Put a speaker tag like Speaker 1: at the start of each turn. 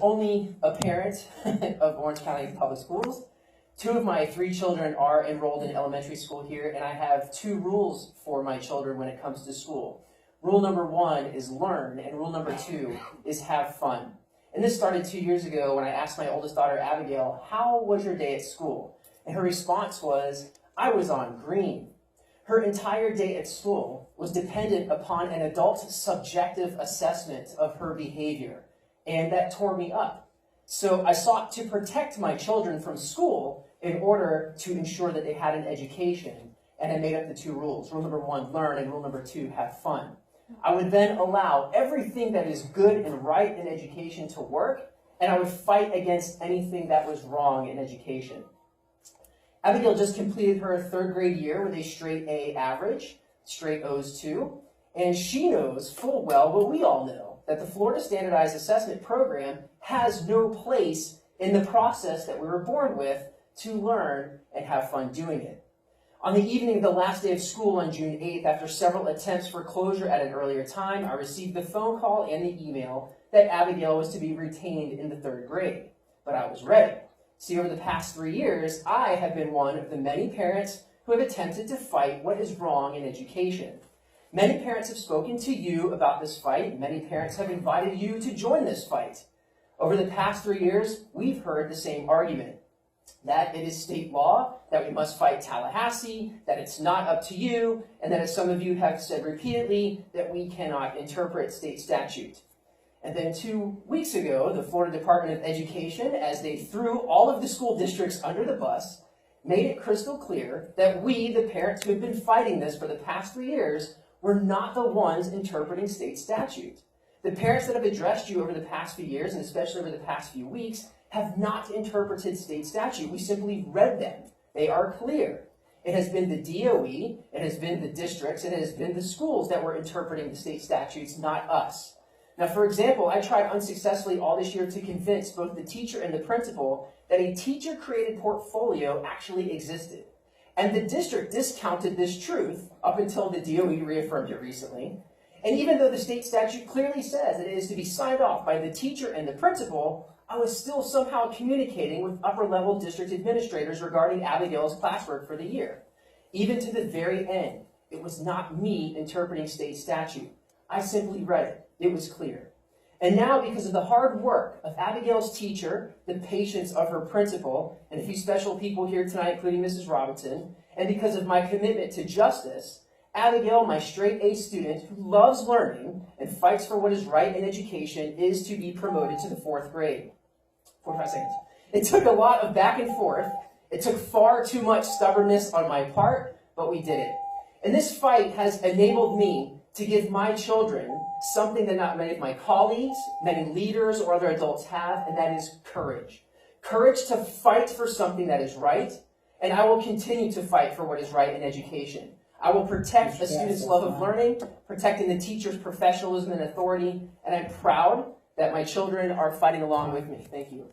Speaker 1: Only a parent of Orange County Public Schools. 2 of my 3 children are enrolled in elementary school here, and I have 2 rules for my children when it comes to school. Rule number 1 is learn, and rule number 2 is have fun. And this started 2 years ago when I asked my oldest daughter, Abigail, how was your day at school? And her response was, I was on green. Her entire day at school was dependent upon an adult's subjective assessment of her behavior. And that tore me up. So I sought to protect my children from school in order to ensure that they had an education. And I made up the 2 rules. Rule number 1, learn, and rule number 2, have fun. I would then allow everything that is good and right in education to work, and I would fight against anything that was wrong in education. Abigail just completed her 3rd grade year with a straight A average, straight O's too, and she knows full well what we all know, that the Florida Standardized Assessment Program has no place in the process that we were born with to learn and have fun doing it. On the evening of the last day of school on June 8th, after several attempts for closure at an earlier time, I received the phone call and the email that Abigail was to be retained in the 3rd grade. But I was ready. See, over the past 3 years, I have been one of the many parents who have attempted to fight what is wrong in education. Many parents have spoken to you about this fight. Many parents have invited you to join this fight. Over the past 3 years, we've heard the same argument, that it is state law, that we must fight Tallahassee, that it's not up to you, and that, as some of you have said repeatedly, that we cannot interpret state statute. And then 2 weeks ago, the Florida Department of Education, as they threw all of the school districts under the bus, made it crystal clear that we, the parents who have been fighting this for the past 3 years, were not the ones interpreting state statute. The parents that have addressed you over the past few years, and especially over the past few weeks, have not interpreted state statute. We simply read them. They are clear. It has been the DOE, it has been the districts, and it has been the schools that were interpreting the state statutes, not us. Now, for example, I tried unsuccessfully all this year to convince both the teacher and the principal that a teacher-created portfolio actually existed. And the district discounted this truth up until the DOE reaffirmed it recently. And even though the state statute clearly says that it is to be signed off by the teacher and the principal, I was still somehow communicating with upper-level district administrators regarding Abigail's classwork for the year. Even to the very end, it was not me interpreting state statute. I simply read it. It was clear. And now, because of the hard work of Abigail's teacher, the patience of her principal, and a few special people here tonight, including Mrs. Robinson, and because of my commitment to justice, Abigail, my straight A student who loves learning and fights for what is right in education, is to be promoted to the 4th grade. 45 seconds. It took a lot of back and forth. It took far too much stubbornness on my part, but we did it. And this fight has enabled me to give my children something that not many of my colleagues, many leaders, or other adults have, and that is courage. Courage to fight for something that is right, and I will continue to fight for what is right in education. I will protect a student's love of learning, protecting the teacher's professionalism and authority, and I'm proud that my children are fighting along with me. Thank you.